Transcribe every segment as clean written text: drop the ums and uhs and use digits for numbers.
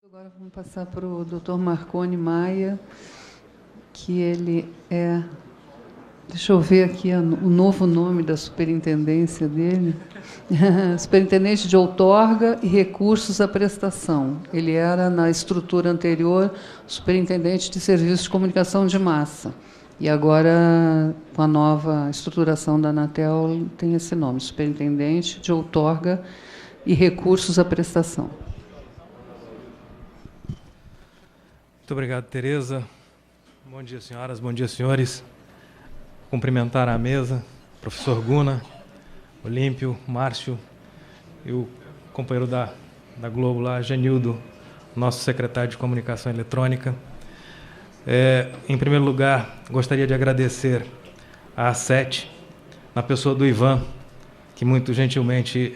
Agora vamos passar para o Dr. Marconi Maia, que ele é... Deixa eu ver aqui o novo nome da superintendência dele. Superintendente de outorga e recursos à prestação. Ele era, na estrutura anterior, superintendente de serviços de comunicação de massa. E agora, com a nova estruturação da Anatel, tem esse nome, superintendente de outorga e recursos à prestação. Muito obrigado, Tereza. Bom dia, senhoras, bom dia, senhores. Cumprimentar a mesa, professor Guna, Olímpio, Márcio e o companheiro da Globo lá, Genildo, nosso secretário de Comunicação Eletrônica. Em primeiro lugar, gostaria de agradecer à A7, na pessoa do Ivan, que muito gentilmente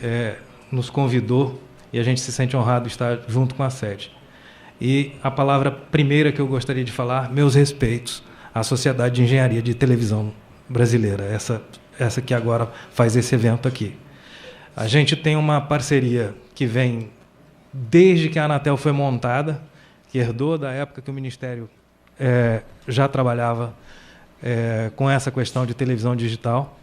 nos convidou, e a gente se sente honrado de estar junto com a A7. E a palavra primeira que eu gostaria de falar, meus respeitos à Sociedade de Engenharia de Televisão Brasileira, essa que agora faz esse evento aqui. A gente tem uma parceria que vem desde que a Anatel foi montada, que herdou da época que o Ministério já trabalhava com essa questão de televisão digital,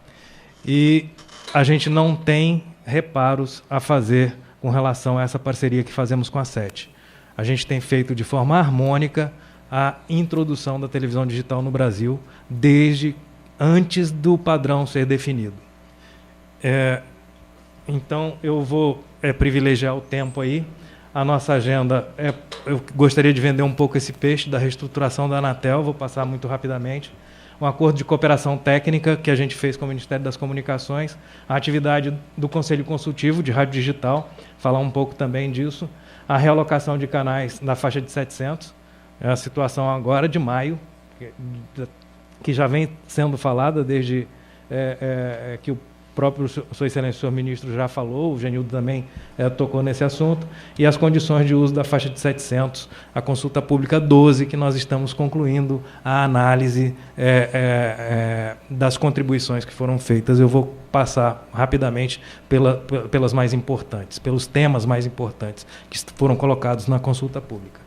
e a gente não tem reparos a fazer com relação a essa parceria que fazemos com a A7. A gente tem feito de forma harmônica a introdução da televisão digital no Brasil, desde antes do padrão ser definido. Então, eu vou privilegiar o tempo aí. A nossa agenda, eu gostaria de vender um pouco esse peixe da reestruturação da Anatel, vou passar muito rapidamente. Um acordo de cooperação técnica que a gente fez com o Ministério das Comunicações, a atividade do Conselho Consultivo de Rádio Digital, falar um pouco também disso, a realocação de canais na faixa de 700, é a situação agora de maio, que já vem sendo falada desde que o próprio Sua Excelência, o senhor ministro, já falou, o Genildo também tocou nesse assunto, e as condições de uso da faixa de 700, a consulta pública 12, que nós estamos concluindo a análise das contribuições que foram feitas. Eu vou passar rapidamente pelas mais importantes, pelos temas mais importantes que foram colocados na consulta pública.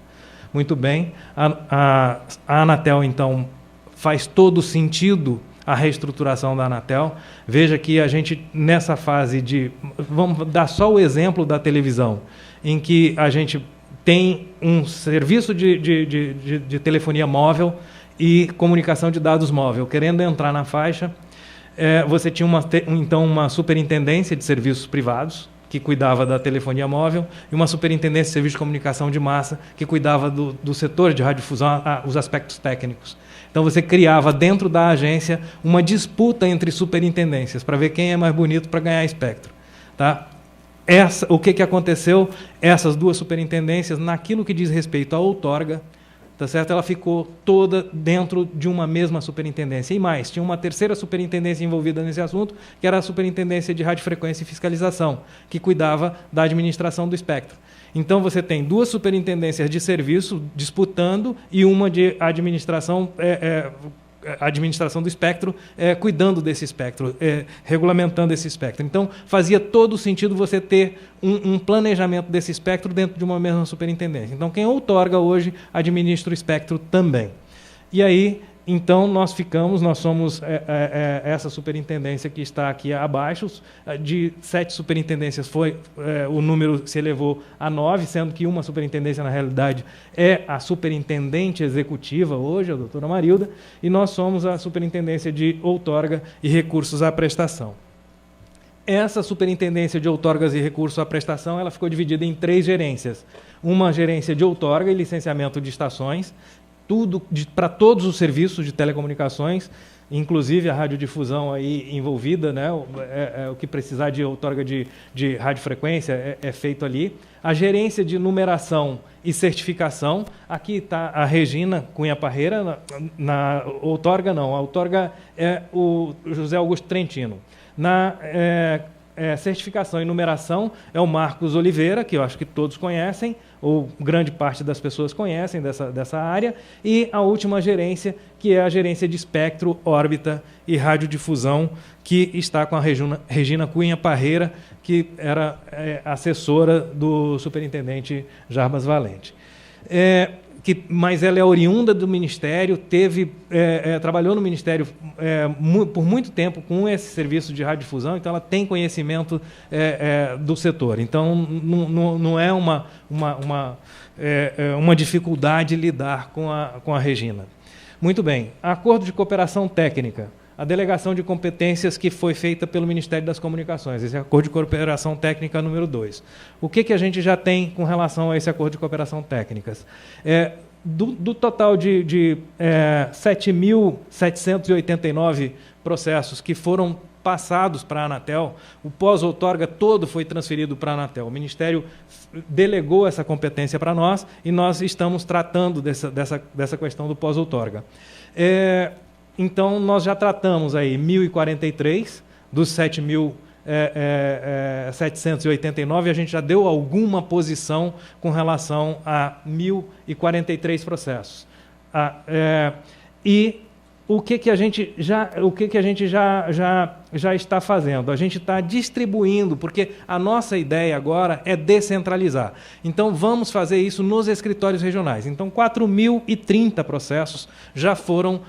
Muito bem, a Anatel, então, faz todo sentido a reestruturação da Anatel. Veja que a gente, nessa fase de... Vamos dar só o exemplo da televisão, em que a gente tem um serviço de telefonia móvel e comunicação de dados móvel. Querendo entrar na faixa, você tinha, então, uma superintendência de serviços privados, que cuidava da telefonia móvel, e uma superintendência de serviço de comunicação de massa, que cuidava do setor de radiodifusão, os aspectos técnicos. Então, você criava dentro da agência uma disputa entre superintendências para ver quem é mais bonito para ganhar espectro. Tá? O que aconteceu? Essas duas superintendências, naquilo que diz respeito à outorga, tá certo? Ela ficou toda dentro de uma mesma superintendência. E mais, tinha uma terceira superintendência envolvida nesse assunto, que era a Superintendência de Radiofrequência e Fiscalização, que cuidava da administração do espectro. Então, você tem duas superintendências de serviço disputando e uma de administração do espectro, cuidando desse espectro, regulamentando esse espectro. Então, fazia todo sentido você ter um planejamento desse espectro dentro de uma mesma superintendência. Então, quem outorga hoje administra o espectro também. E aí, então, nós somos essa superintendência que está aqui abaixo. De 7 superintendências, o número se elevou a 9, sendo que uma superintendência, na realidade, é a superintendente executiva hoje, a doutora Marilda, e nós somos a superintendência de outorga e recursos à prestação. Essa superintendência de outorgas e recursos à prestação, ela ficou dividida em 3 gerências. Uma gerência de outorga e licenciamento de estações, tudo para todos os serviços de telecomunicações, inclusive a radiodifusão aí envolvida, né? O que precisar de outorga de radiofrequência é feito ali. A gerência de numeração e certificação, aqui está a Regina Cunha Parreira, na outorga não, a outorga é o José Augusto Trentino. Na certificação e numeração é o Marcos Oliveira, que eu acho que todos conhecem, ou grande parte das pessoas conhecem dessa área, e a última gerência, que é a gerência de espectro, órbita e radiodifusão, que está com a Regina Cunha Parreira, que era assessora do superintendente Jarbas Valente. mas ela é oriunda do Ministério, trabalhou no Ministério por muito tempo com esse serviço de radiodifusão, então ela tem conhecimento do setor. Então, não é uma dificuldade lidar com a Regina. Muito bem. Acordo de cooperação técnica. A delegação de competências que foi feita pelo Ministério das Comunicações, esse acordo de cooperação técnica número 2. O que a gente já tem com relação a esse acordo de cooperação técnicas? Do total de 7.789 processos que foram passados para a Anatel, o pós-outorga todo foi transferido para a Anatel. O Ministério delegou essa competência para nós e nós estamos tratando dessa questão do pós-outorga. Então, nós já tratamos aí 1.043 dos 7.789, a gente já deu alguma posição com relação a 1.043 processos. E o que a gente já está fazendo? A gente está distribuindo, porque a nossa ideia agora é descentralizar. Então, vamos fazer isso nos escritórios regionais. Então, 4.030 processos já foram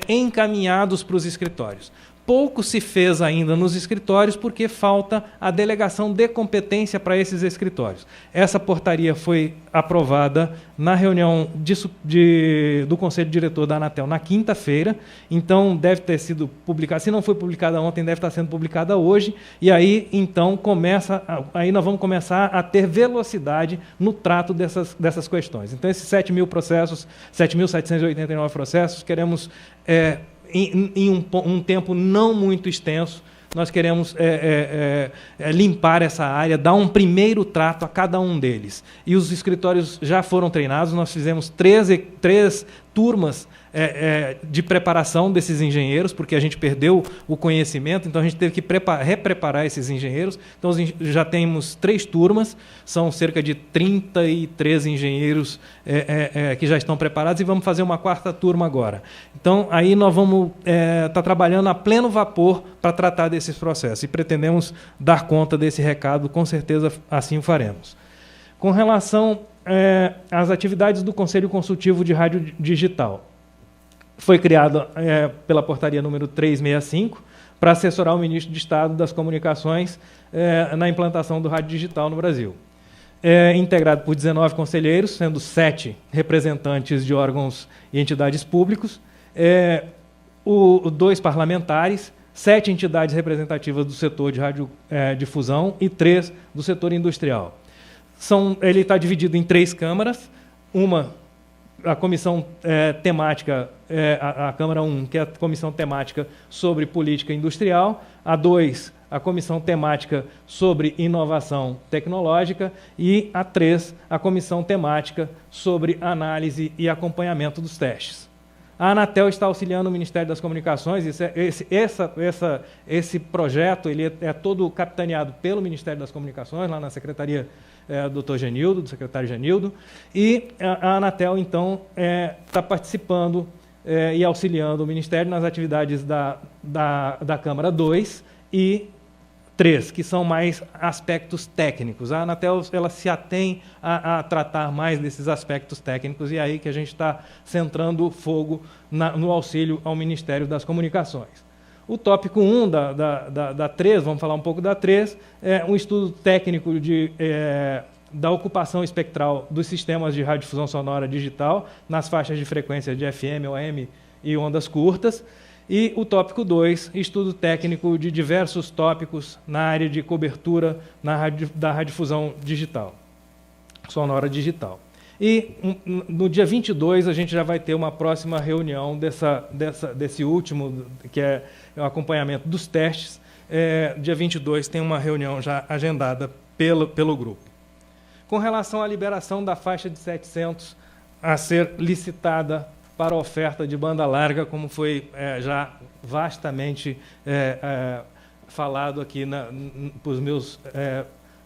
encaminhados para os escritórios. Pouco se fez ainda nos escritórios porque falta a delegação de competência para esses escritórios. Essa portaria foi aprovada na reunião do Conselho Diretor da Anatel na quinta-feira, então deve ter sido publicada, se não foi publicada ontem, deve estar sendo publicada hoje, e aí então nós vamos começar a ter velocidade no trato dessas questões. Então, esses 7.000 processos, 7.789 processos, queremos em um tempo não muito extenso, nós queremos limpar essa área, dar um primeiro trato a cada um deles. E os escritórios já foram treinados, nós fizemos três turmas de preparação desses engenheiros, porque a gente perdeu o conhecimento, então a gente teve que repreparar esses engenheiros. Então, já temos 3 turmas, são cerca de 33 engenheiros que já estão preparados, e vamos fazer uma 4ª turma agora. Então, aí nós vamos estar trabalhando a pleno vapor para tratar desses processos, e pretendemos dar conta desse recado, com certeza assim o faremos. Com relação às atividades do Conselho Consultivo de Rádio Digital, foi criada pela portaria número 365 para assessorar o ministro de Estado das Comunicações na implantação do rádio digital no Brasil. Integrado por 19 conselheiros, sendo 7 representantes de órgãos e entidades públicos, 2 parlamentares, 7 entidades representativas do setor de radiodifusão e 3 do setor industrial. Ele está dividido em 3 câmaras, a comissão temática, a Câmara 1, que é a comissão temática sobre política industrial, a 2, a comissão temática sobre inovação tecnológica, e a 3, a comissão temática sobre análise e acompanhamento dos testes. A Anatel está auxiliando o Ministério das Comunicações, esse projeto ele é todo capitaneado pelo Ministério das Comunicações, lá na Secretaria do secretário Genildo, e a Anatel, então, está participando e auxiliando o Ministério nas atividades da Câmara 2 e 3, que são mais aspectos técnicos. A Anatel ela se atém a tratar mais desses aspectos técnicos, e é aí que a gente está centrando o fogo no auxílio ao Ministério das Comunicações. O tópico 1 da 3, vamos falar um pouco da 3, é um estudo técnico da ocupação espectral dos sistemas de radiodifusão sonora digital nas faixas de frequência de FM, AM e ondas curtas. E o tópico 2, estudo técnico de diversos tópicos na área de cobertura da radiodifusão digital, sonora digital. E no dia 22 a gente já vai ter uma próxima reunião desse último, que é o acompanhamento dos testes. Dia 22 tem uma reunião já agendada pelo grupo. Com relação à liberação da faixa de 700 a ser licitada para a oferta de banda larga, como foi já vastamente falado aqui pelos meus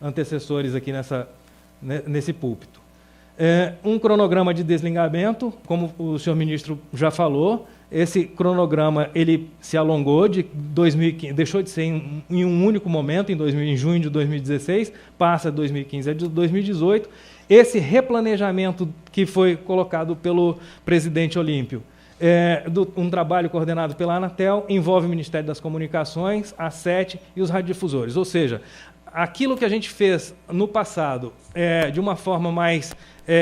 antecessores aqui nesse púlpito. Um cronograma de desligamento, como o senhor ministro já falou, esse cronograma ele se alongou de 2015, deixou de ser em um único momento, em junho de 2016, passa de 2015 a 2018, esse replanejamento que foi colocado pelo presidente Olímpio, um trabalho coordenado pela Anatel, envolve o Ministério das Comunicações, a SET e os radiodifusores. Ou seja, aquilo que a gente fez no passado de uma forma mais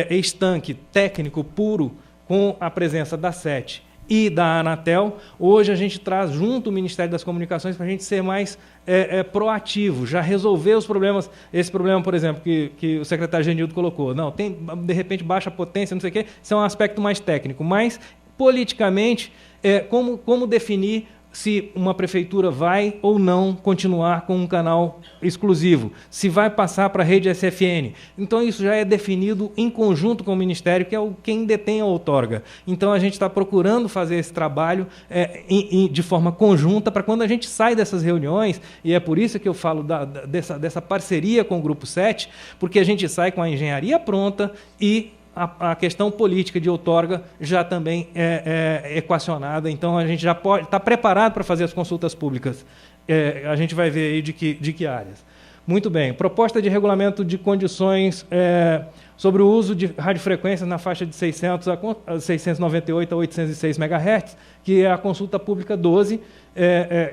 estanque, técnico, puro, com a presença da SET e da Anatel, hoje a gente traz junto o Ministério das Comunicações para a gente ser mais proativo, já resolver os problemas. Esse problema, por exemplo, que o secretário Genildo colocou, não, tem, de repente, baixa potência, não sei o quê, isso é um aspecto mais técnico, mas, politicamente, como definir se uma prefeitura vai ou não continuar com um canal exclusivo, se vai passar para a rede SFN. Então, isso já é definido em conjunto com o Ministério, que é quem detém a outorga. Então, a gente está procurando fazer esse trabalho de forma conjunta, para quando a gente sai dessas reuniões, e é por isso que eu falo dessa parceria com o Grupo 7, porque a gente sai com a engenharia pronta e a questão política de outorga já também é equacionada, então a gente já pode estar preparado para fazer as consultas públicas. A gente vai ver aí de que áreas. Muito bem. Proposta de regulamento de condições sobre o uso de radiofrequências na faixa de 698 a 806 MHz, que é a consulta pública 12.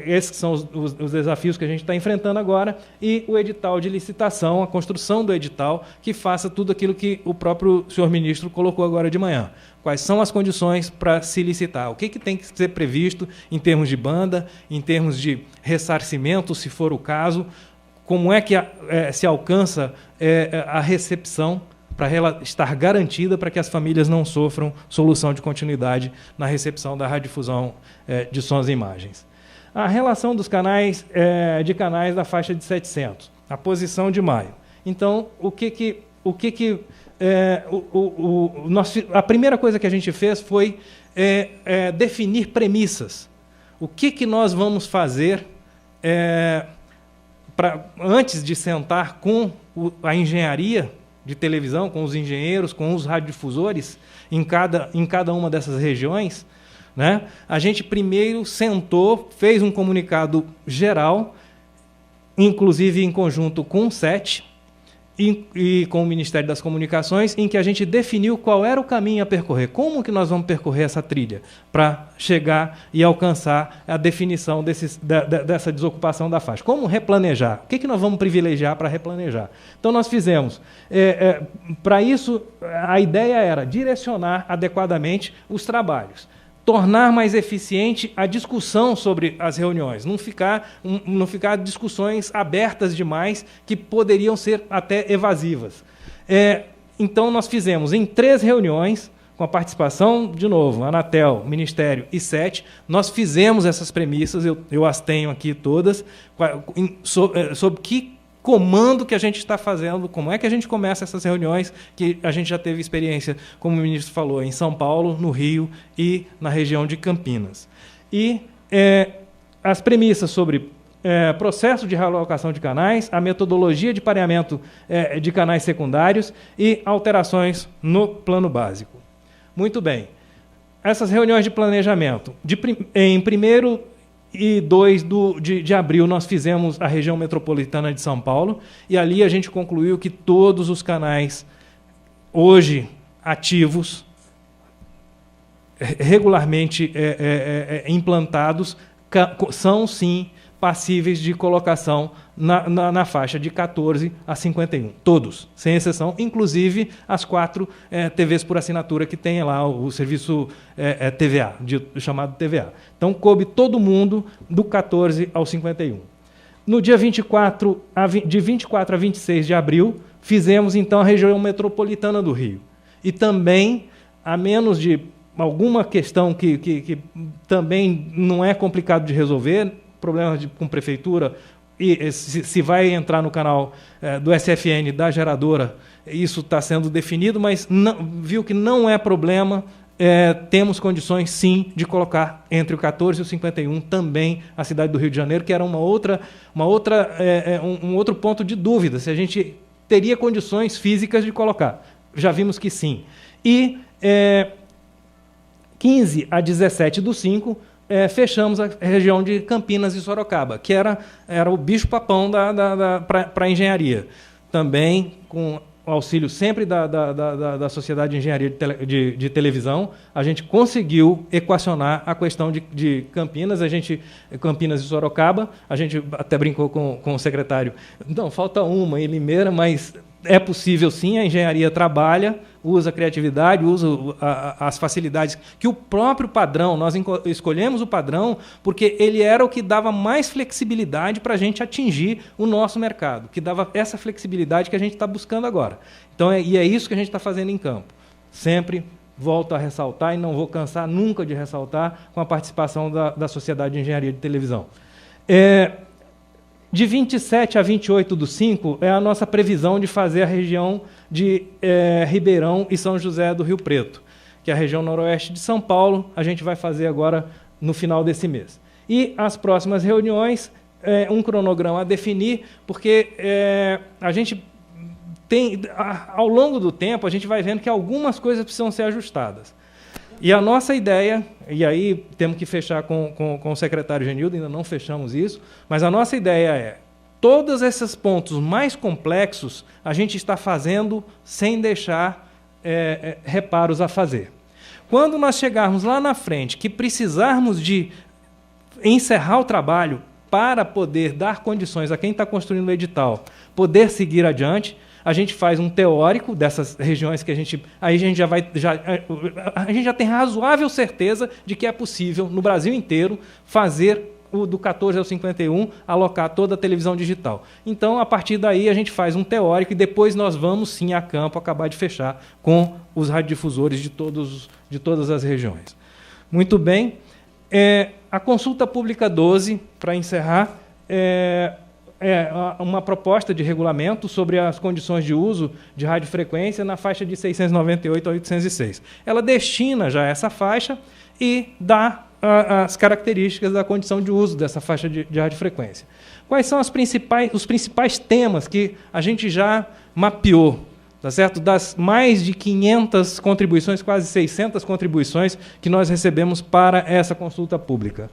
Esses são os desafios que a gente está enfrentando agora, e o edital de licitação, a construção do edital, que faça tudo aquilo que o próprio senhor ministro colocou agora de manhã. Quais são as condições para se licitar? O que tem que ser previsto em termos de banda, em termos de ressarcimento, se for o caso, como é que se alcança a recepção para ela estar garantida, para que as famílias não sofram solução de continuidade na recepção da radiodifusão de sons e imagens. A relação dos canais, de canais da faixa de 700, a posição de maio. Então, a primeira coisa que a gente fez foi definir premissas. O que nós vamos fazer antes de sentar com a engenharia de televisão, com os engenheiros, com os radiodifusores em cada uma dessas regiões, né? A gente primeiro sentou, fez um comunicado geral, inclusive em conjunto com o SET e com o Ministério das Comunicações, em que a gente definiu qual era o caminho a percorrer, como que nós vamos percorrer essa trilha para chegar e alcançar a definição dessa desocupação da faixa. Como replanejar? O que nós vamos privilegiar para replanejar? Então, nós fizemos, para isso, a ideia era direcionar adequadamente os trabalhos, tornar mais eficiente a discussão sobre as reuniões, não ficar discussões abertas demais que poderiam ser até evasivas. Então, nós fizemos em 3 reuniões, com a participação, de novo, Anatel, Ministério e SET, nós fizemos essas premissas, eu as tenho aqui todas, sobre que comando que a gente está fazendo, como é que a gente começa essas reuniões, que a gente já teve experiência, como o ministro falou, em São Paulo, no Rio e na região de Campinas. E as premissas sobre processo de realocação de canais, a metodologia de pareamento de canais secundários e alterações no plano básico. Muito bem. Essas reuniões de planejamento, em 1º e 2 de abril, nós fizemos a região metropolitana de São Paulo, e ali a gente concluiu que todos os canais hoje ativos, regularmente implantados, são, sim, passíveis de colocação na faixa de 14 a 51. Todos, sem exceção, inclusive as 4 TVs por assinatura que tem lá o serviço TVA, chamado TVA. Então, coube todo mundo do 14 ao 51. No dia de 24 a 26 de abril, fizemos, então, a região metropolitana do Rio. E também, a menos de alguma questão que também não é complicado de resolver, problemas com prefeitura, e se vai entrar no canal do SFN da geradora, isso está sendo definido, mas viu que não é problema, temos condições, sim, de colocar entre o 14 e o 51 também a cidade do Rio de Janeiro, que era um outro ponto de dúvida, se a gente teria condições físicas de colocar. Já vimos que sim. E 15 a 17 do 5, fechamos a região de Campinas e Sorocaba, que era o bicho-papão para a engenharia. Também com auxílio sempre da Sociedade de Engenharia de Televisão, a gente conseguiu equacionar a questão de Campinas, Campinas e Sorocaba. A gente até brincou com o secretário. Não, falta uma em Limeira, mas é possível sim, a engenharia trabalha, usa a criatividade, usa as facilidades que o próprio padrão, nós escolhemos o padrão porque ele era o que dava mais flexibilidade para a gente atingir o nosso mercado, que dava essa flexibilidade que a gente está buscando agora. Então, é isso que a gente está fazendo em campo. Sempre volto a ressaltar, e não vou cansar nunca de ressaltar, com a participação da Sociedade de Engenharia de Televisão. De 27 a 28/5 é a nossa previsão de fazer a região de Ribeirão e São José do Rio Preto, que é a região noroeste de São Paulo. A gente vai fazer agora no final desse mês. E as próximas reuniões, um cronograma a definir, porque a gente tem, ao longo do tempo, a gente vai vendo que algumas coisas precisam ser ajustadas. E a nossa ideia, e aí temos que fechar com o secretário Genildo, ainda não fechamos isso, mas a nossa ideia é, todos esses pontos mais complexos, a gente está fazendo sem deixar reparos a fazer. Quando nós chegarmos lá na frente, que precisarmos de encerrar o trabalho para poder dar condições a quem está construindo o edital, poder seguir adiante, a gente faz um teórico dessas regiões que a gente já tem razoável certeza de que é possível, no Brasil inteiro, fazer do 14 ao 51, alocar toda a televisão digital. Então, a partir daí, a gente faz um teórico e depois nós vamos, sim, a campo, acabar de fechar com os radiodifusores de todas as regiões. Muito bem. A consulta pública 12, para encerrar, uma proposta de regulamento sobre as condições de uso de radiofrequência na faixa de 698 a 806. Ela destina já essa faixa e dá as características da condição de uso dessa faixa de radiofrequência. Quais são os principais temas que a gente já mapeou? Tá certo? Das mais de 500 contribuições, quase 600 contribuições que nós recebemos para essa consulta pública.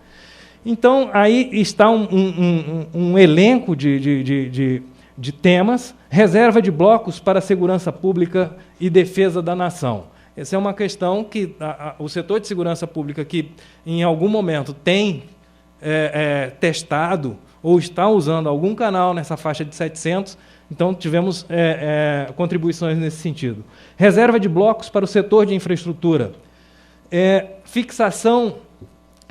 Então, aí está um elenco de temas, reserva de blocos para a segurança pública e defesa da nação. Essa é uma questão que o setor de segurança pública, que em algum momento tem testado ou está usando algum canal nessa faixa de 700, então tivemos contribuições nesse sentido. Reserva de blocos para o setor de infraestrutura. Fixação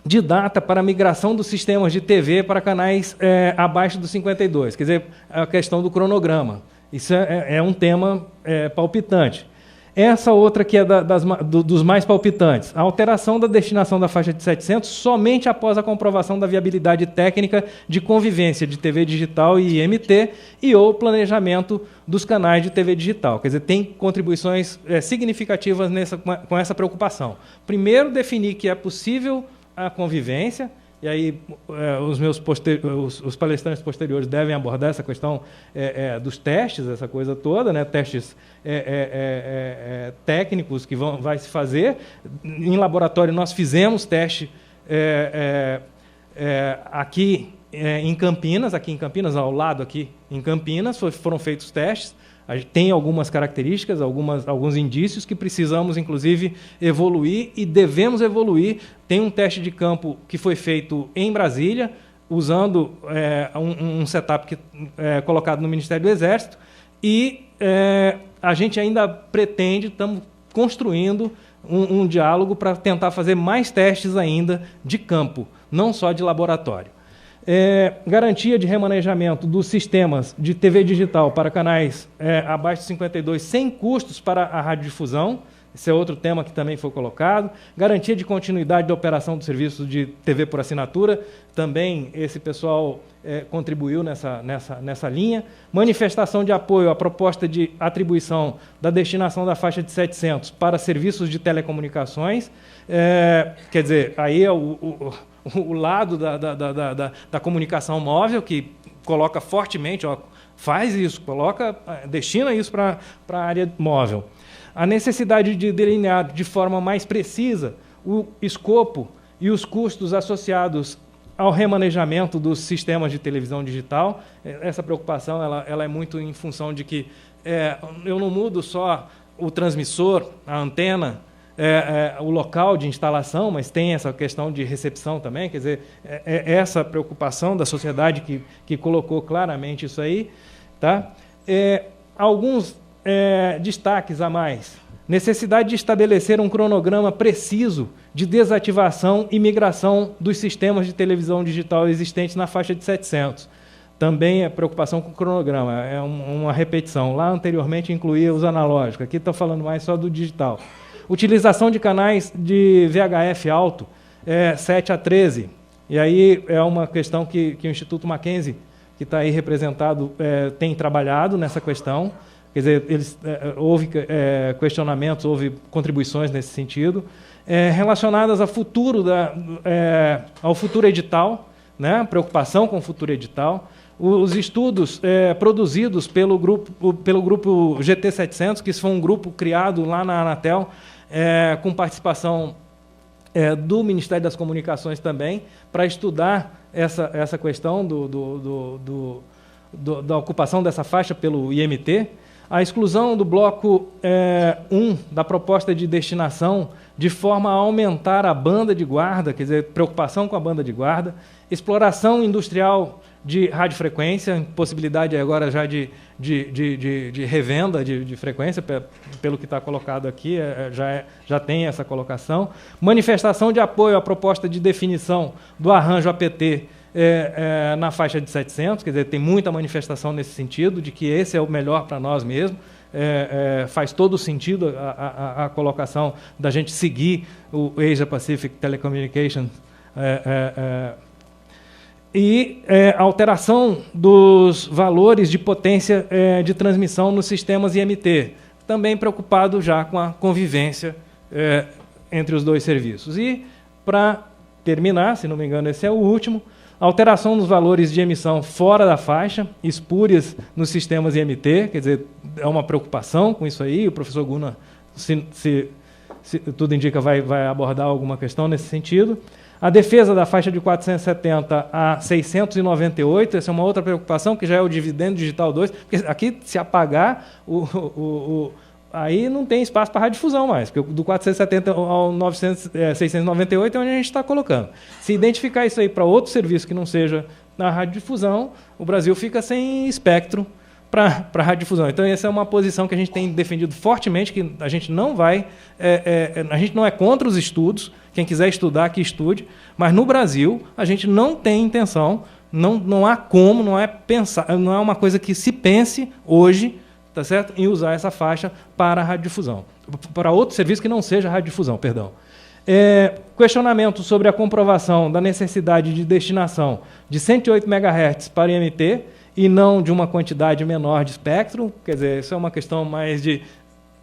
de data para a migração dos sistemas de TV para canais abaixo dos 52, quer dizer, a questão do cronograma. Isso é um tema palpitante. Essa outra que é dos mais palpitantes, a alteração da destinação da faixa de 700 somente após a comprovação da viabilidade técnica de convivência de TV digital e IMT e ou planejamento dos canais de TV digital. Quer dizer, tem contribuições significativas com essa preocupação. Primeiro, definir que é possível a convivência, e aí os palestrantes posteriores devem abordar essa questão dos testes, essa coisa toda, né? Testes técnicos que vai se fazer. Em laboratório, nós fizemos teste aqui em Campinas, ao lado aqui em Campinas, foram feitos testes. A gente tem algumas características, alguns indícios que precisamos, inclusive, evoluir e devemos evoluir. Tem um teste de campo que foi feito em Brasília, usando um setup colocado no Ministério do Exército, e a gente ainda pretende, estamos construindo um diálogo para tentar fazer mais testes ainda de campo, não só de laboratório. Garantia de remanejamento dos sistemas de TV digital para canais abaixo de 52 sem custos para a radiodifusão. Esse é outro tema que também foi colocado. Garantia de continuidade da operação do serviço de TV por assinatura. Também esse pessoal contribuiu nessa linha. Manifestação de apoio à proposta de atribuição da destinação da faixa de 700 para serviços de telecomunicações. Quer dizer, aí é o lado da comunicação móvel, que coloca fortemente, faz isso, destina isso para a área móvel. A necessidade de delinear de forma mais precisa o escopo e os custos associados ao remanejamento dos sistemas de televisão digital. Essa preocupação ela é muito em função de que eu não mudo só o transmissor, a antena, o local de instalação, mas tem essa questão de recepção também. Quer dizer, essa preocupação da sociedade que colocou claramente isso aí. Tá? Alguns destaques a mais. Necessidade de estabelecer um cronograma preciso de desativação e migração dos sistemas de televisão digital existentes na faixa de 700. Também é preocupação com o cronograma, é uma repetição. Lá anteriormente incluía os analógicos, aqui está falando mais só do digital. Utilização de canais de VHF alto, 7 a 13. E aí é uma questão que o Instituto Mackenzie, que está aí representado, tem trabalhado nessa questão. Quer dizer, houve questionamentos, houve contribuições nesse sentido, relacionadas ao futuro edital, né? Preocupação com o futuro edital. Os estudos produzidos pelo grupo GT700, que foi um grupo criado lá na Anatel, com participação do Ministério das Comunicações também, para estudar essa questão da ocupação dessa faixa pelo IMT. A exclusão do bloco 1 da proposta de destinação de forma a aumentar a banda de guarda, quer dizer, preocupação com a banda de guarda, exploração industrial de radiofrequência, possibilidade agora já de revenda de frequência, pelo que está colocado aqui, já tem essa colocação, manifestação de apoio à proposta de definição do arranjo APT na faixa de 700, quer dizer, tem muita manifestação nesse sentido, de que esse é o melhor para nós mesmos. Faz todo o sentido a colocação da gente seguir o Asia Pacific Telecommunications e alteração dos valores de potência de transmissão nos sistemas IMT, também preocupado já com a convivência entre os dois serviços. E, para terminar, se não me engano, esse é o último, alteração nos valores de emissão fora da faixa, espúrias nos sistemas IMT, quer dizer, é uma preocupação com isso aí. O professor Gunnar, se tudo indica, vai abordar alguma questão nesse sentido. A defesa da faixa de 470 a 698, essa é uma outra preocupação, que já é o dividendo digital 2, porque aqui, se apagar, aí não tem espaço para radiodifusão mais, porque do 470 ao 698 é onde a gente está colocando. Se identificar isso aí para outro serviço que não seja na radiodifusão, o Brasil fica sem espectro para radiodifusão. Então, essa é uma posição que a gente tem defendido fortemente, que a gente não vai... a gente não é contra os estudos, quem quiser estudar, que estude, mas no Brasil a gente não tem intenção, não há como, não é uma coisa que se pense hoje, tá certo? Em usar essa faixa para a radiodifusão, para outro serviço que não seja radiodifusão, perdão. Questionamento sobre a comprovação da necessidade de destinação de 108 MHz para IMT e não de uma quantidade menor de espectro. Quer dizer, isso é uma questão mais de...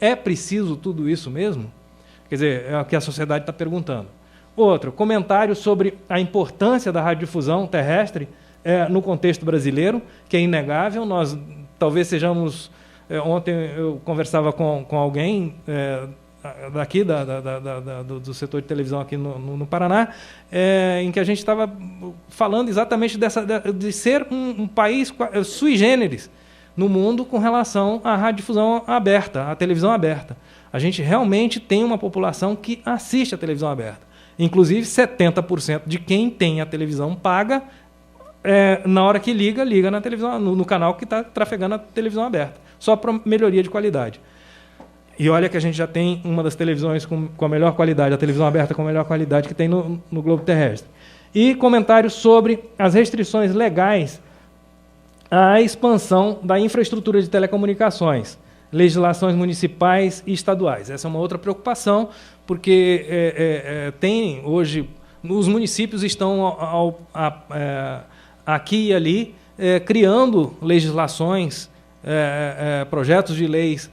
É preciso tudo isso mesmo? Quer dizer, é o que a sociedade está perguntando. Outro, comentário sobre a importância da radiodifusão terrestre no contexto brasileiro, que é inegável. Nós talvez sejamos... ontem eu conversava com alguém daqui do setor de televisão aqui no Paraná, em que a gente estava falando exatamente de ser um país sui generis no mundo com relação à radiodifusão aberta, à televisão aberta. A gente realmente tem uma população que assiste a televisão aberta. Inclusive, 70% de quem tem a televisão paga, na hora que liga na televisão, no canal que está trafegando a televisão aberta, só para melhoria de qualidade. E olha que a gente já tem uma das televisões com a melhor qualidade, a televisão aberta com a melhor qualidade que tem no globo terrestre. E comentários sobre as restrições legais à expansão da infraestrutura de telecomunicações, legislações municipais e estaduais. Essa é uma outra preocupação, porque tem hoje... Os municípios estão aqui e ali criando legislações, projetos de leis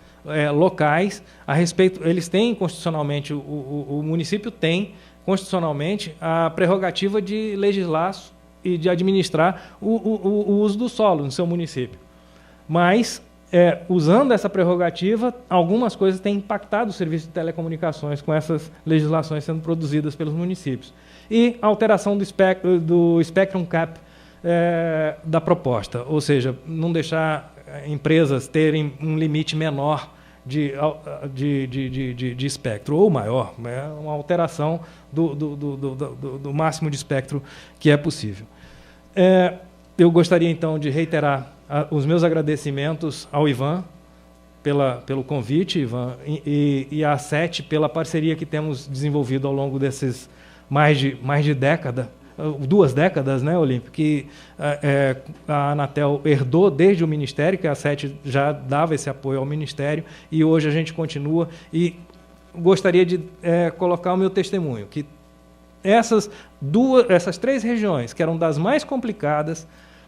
locais a respeito. Eles têm constitucionalmente, o município tem constitucionalmente a prerrogativa de legislar e de administrar o uso do solo no seu município. Mas usando essa prerrogativa, algumas coisas têm impactado o serviço de telecomunicações com essas legislações sendo produzidas pelos municípios. E a alteração do Spectrum Cap da proposta, ou seja, não deixar empresas terem um limite menor de espectro, ou maior, uma alteração do máximo de espectro que é possível. Eu gostaria, então, de reiterar os meus agradecimentos ao Ivan pelo convite, Ivan, e à SET pela parceria que temos desenvolvido ao longo desses mais de década, 2 décadas, né, Olímpio, que a Anatel herdou desde o Ministério, que a SET já dava esse apoio ao Ministério, e hoje a gente continua. E gostaria de colocar o meu testemunho, que essas 3 regiões, que eram das mais complicadas,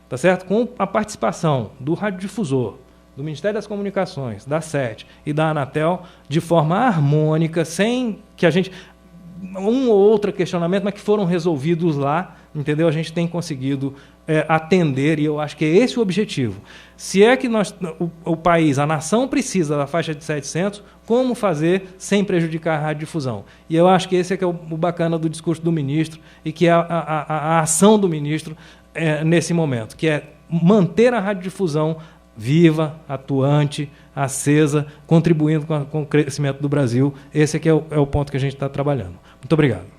tá certo? Com a participação do radiodifusor, do Ministério das Comunicações, da SET e da Anatel, de forma harmônica, sem que a gente... um ou outro questionamento, mas que foram resolvidos lá, entendeu? A gente tem conseguido atender, e eu acho que é esse o objetivo. Se é que o país, a nação precisa da faixa de 700, como fazer sem prejudicar a radiodifusão? E eu acho que esse é que é o bacana do discurso do ministro, e que é a ação do ministro nesse momento, que é manter a radiodifusão viva, atuante, acesa, contribuindo com o crescimento do Brasil. Esse é que é o ponto que a gente está trabalhando. Muito obrigado.